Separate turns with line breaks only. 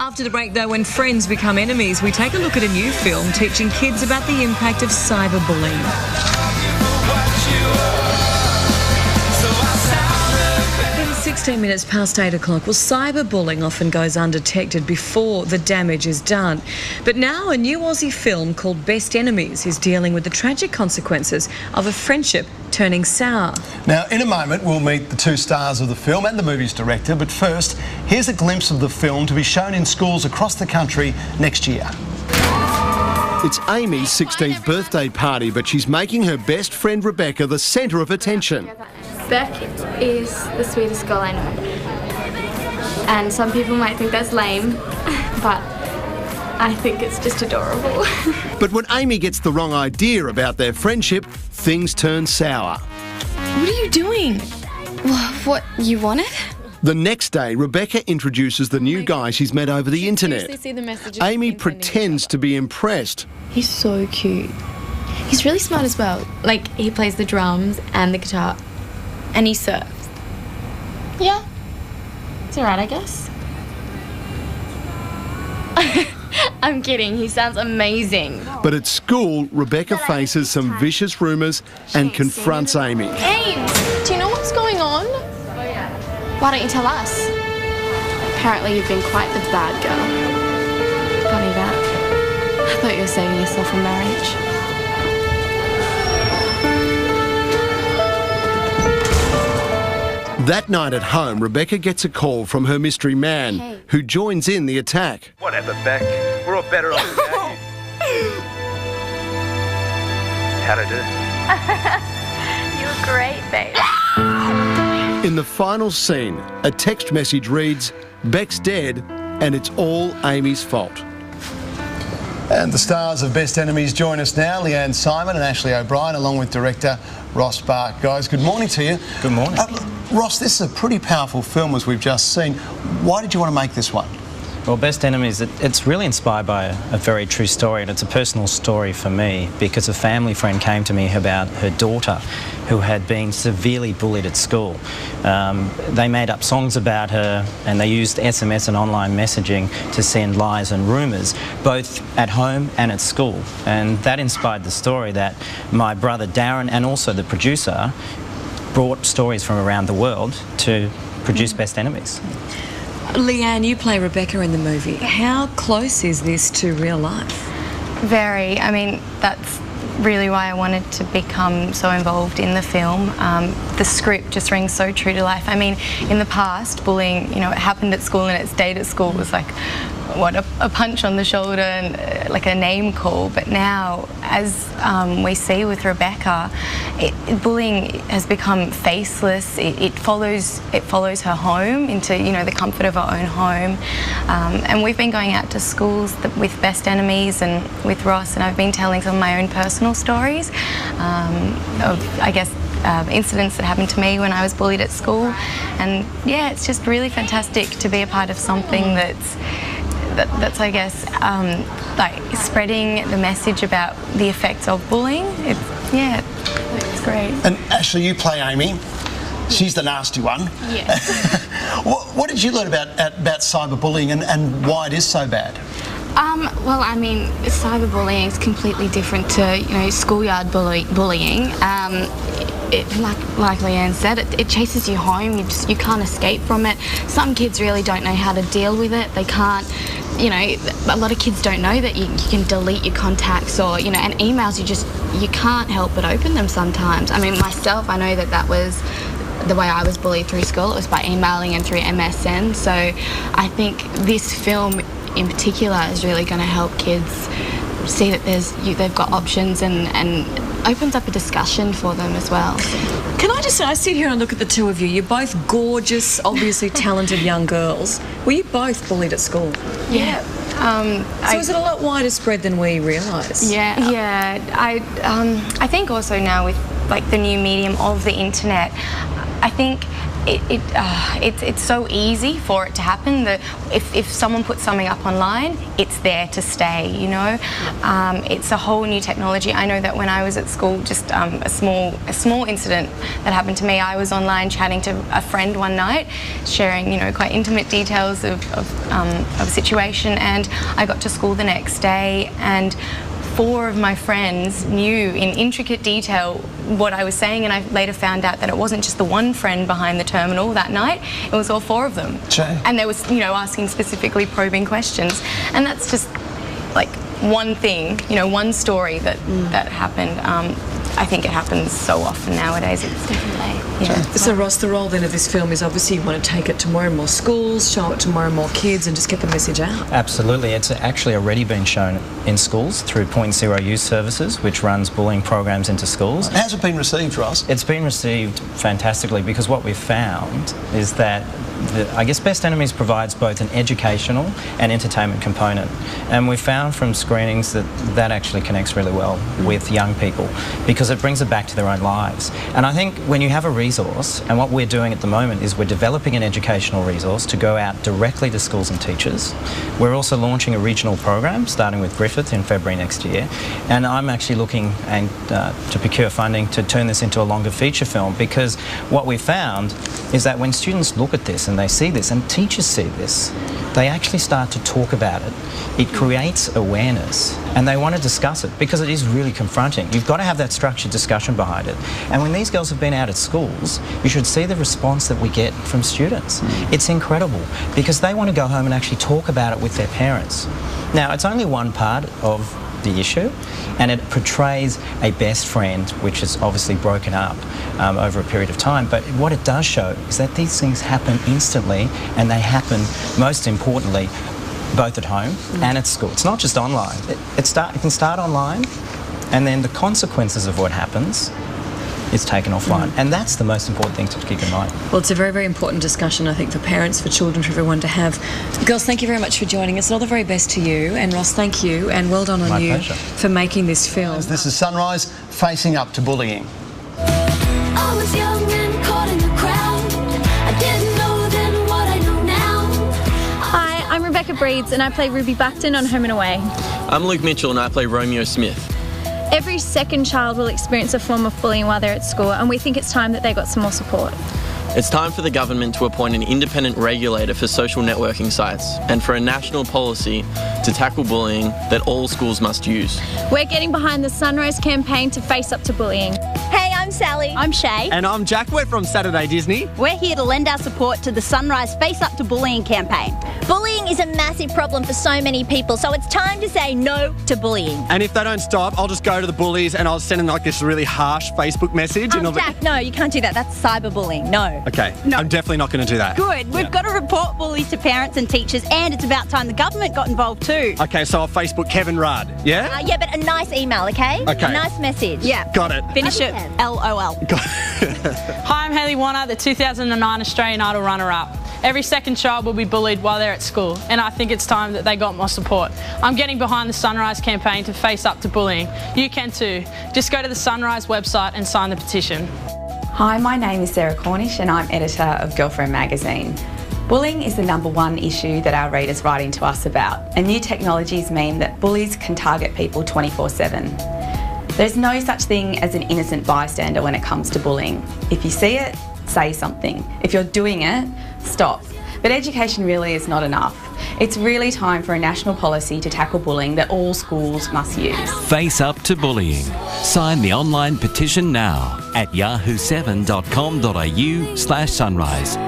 After the break, though, when friends become enemies, we take a look at a new film teaching kids about the impact of cyberbullying. 16 minutes past 8 o'clock. Well, cyberbullying often goes undetected before the damage is done. But now a new Aussie film called Best Enemies is dealing with the tragic consequences of a friendship turning sour.
Now, in a moment, we'll meet the two stars of the film and the movie's director. But first, here's a glimpse of the film to be shown in schools across the country next year. It's Amy's 16th birthday party, but she's making her best friend Rebecca the centre of attention.
Beck is the sweetest girl I know. And some people might think that's lame, but I think it's just adorable.
But when Amy gets the wrong idea about their friendship, things turn sour.
What are you doing? What you wanted?
The next day, Rebecca introduces the new guy she's met over the internet. Amy pretends to be impressed.
He's so cute. He's really smart as well. Like, he plays the drums and the guitar. And he surfs. Yeah. It's alright, I guess. I'm kidding. He sounds amazing.
But at school, Rebecca faces some vicious rumours and confronts Amy.
Ames, do you know what's going on? Why don't you tell us? Apparently you've been quite the bad girl. Funny that. I thought you were saving yourself for marriage.
That night at home, Rebecca gets a call from her mystery man, who joins in the attack.
Whatever, Beck. We're all better off without you. How'd I do?
You were great, babe.
In the final scene, a text message reads, "Beck's dead, and it's all Amy's fault." And the stars of Best Enemies join us now, Leanne Simon and Ashleigh O'Brien, along with director Ross Bark. Guys, good morning to you.
Good morning.
Ross, this is a pretty powerful film, as we've just seen. Why did you want to make this one?
Well, Best Enemies, it's really inspired by a very true story, and it's a personal story for me because a family friend came to me about her daughter who had been severely bullied at school. They made up songs about her and they used SMS and online messaging to send lies and rumours, both at home and at school. And that inspired the story that my brother Darren and also the producer brought stories from around the world to produce Best Enemies.
Leanne, you play Rebecca in the movie. How close is this to real life?
Very. I mean, that's really why I wanted to become so involved in the film. The script just rings so true to life. I mean, in the past, bullying, you know, it happened at school and it stayed at school. It was like, what, a punch on the shoulder and like a name call. But now, as we see with Rebecca, bullying has become faceless. It follows her home into, you know, the comfort of her own home. And we've been going out to schools with Best Enemies and with Ross, and I've been telling some of my own personal stories of, I guess, incidents that happened to me when I was bullied at school. And yeah, it's just really fantastic to be a part of something that's I guess, like spreading the message about the effects of bullying. It's great.
And Ashleigh, you play Amy. She's the nasty one.
Yes.
What did you learn about cyberbullying and why it is so bad?
Well, I mean, cyberbullying is completely different to, you know, schoolyard bullying. Like Leanne said, it chases you home. You can't escape from it. Some kids really don't know how to deal with it. They can't, you know, a lot of kids don't know that you can delete your contacts or, you know, and emails, you can't help but open them sometimes. I mean, myself, I know that was the way I was bullied through school. It was by emailing and through MSN. So I think this film in particular is really going to help kids see that they've got options and opens up a discussion for them as well.
Can I just say, I sit here and look at the two of you. You're both gorgeous, obviously talented young girls. Were you both bullied at school?
Yeah.
So is it a lot wider spread than we realise?
Yeah. Yeah. I think also now with like the new medium of the internet, I think it's so easy for it to happen. If someone puts something up online, it's there to stay, you know. It's a whole new technology. I know that when I was at school, just a small incident that happened to me, I was online chatting to a friend one night, sharing, you know, quite intimate details of a situation, and I got to school the next day, and 4 of my friends knew in intricate detail what I was saying, and I later found out that it wasn't just the one friend behind the terminal that night, it was all 4 of them.
Jay.
And they was, you know, asking specifically probing questions, and that's just like one thing, you know, one story that happened. I think it happens so often nowadays. It's definitely, yeah.
So Ross, the role then of this film is obviously you want to take it to more and more schools, show it to more and more kids, and just get the message out.
Absolutely. It's actually already been shown in schools through Point Zero Youth Services, which runs bullying programs into schools.
How's it been received, Ross?
It's been received fantastically, because what we've found is that I guess Best Enemies provides both an educational and entertainment component, and we found from screenings that actually connects really well with young people, because it brings it back to their own lives. And I think when you have a resource, and what we're doing at the moment is we're developing an educational resource to go out directly to schools and teachers. We're also launching a regional program starting with Griffith in February next year, and I'm actually looking to procure funding to turn this into a longer feature film, because what we found is that when students look at this and they see this, and teachers see this, they actually start to talk about it. It creates awareness, and they want to discuss it, because it is really confronting. You've got to have that structured discussion behind it. And when these girls have been out at schools, you should see the response that we get from students. It's incredible, because they want to go home and actually talk about it with their parents. Now, it's only one part of the issue, and it portrays a best friend which is obviously broken up over a period of time, but what it does show is that these things happen instantly, and they happen, most importantly, both at home and at school. It's not just online. It can start online, and then the consequences of what happens is taken offline, and that's the most important thing to keep in mind.
Well, it's a very, very important discussion, I think, for parents, for children, for everyone to have. Girls, thank you very much for joining us, and all the very best to you. And Ross, thank you, and well done on
My
you
pleasure.
for making this film.
This is Sunrise, facing up to bullying.
I was young and caught in the crowd. I didn't know then what I know now.
Hi, I'm Rebecca Breeds and I play Ruby Buckton on Home and Away.
I'm Luke Mitchell and I play Romeo Smith.
Every second child will experience a form of bullying while they're at school, and we think it's time that they got some more support.
It's time for the government to appoint an independent regulator for social networking sites, and for a national policy to tackle bullying that all schools must use.
We're getting behind the Sunrise campaign to face up to bullying.
Hey, I'm Sally.
I'm Shay.
And I'm Jack. We're from Saturday Disney.
We're here to lend our support to the Sunrise Face Up to Bullying campaign.
Bullying is a massive problem for so many people, so it's time to say no to bullying.
And if they don't stop, I'll just go to the bullies and I'll send them like this really harsh Facebook message.
Jack, no, you can't do that. That's cyberbullying. No.
Okay,
No.
I'm definitely not going to do that.
Good. We've got to report bullies to parents and teachers, and it's about time the government got involved too.
Okay, so I'll Facebook Kevin Rudd, yeah?
Yeah, but a nice email, okay?
Okay.
A nice message.
Yeah.
Got it.
Finish it.
Kev.
LOL.
Hi, I'm Hayley Warner, the 2009 Australian Idol runner-up. Every second child will be bullied while they're at school, and I think it's time that they got more support. I'm getting behind the Sunrise campaign to face up to bullying. You can too. Just go to the Sunrise website and sign the petition.
Hi, my name is Sarah Cornish and I'm editor of Girlfriend magazine. Bullying is the #1 issue that our readers write into us about, and new technologies mean that bullies can target people 24/7. There's no such thing as an innocent bystander when it comes to bullying. If you see it, say something. If you're doing it, stop. But education really is not enough. It's really time for a national policy to tackle bullying that all schools must use.
Face up to bullying. Sign the online petition now at yahoo7.com.au/sunrise.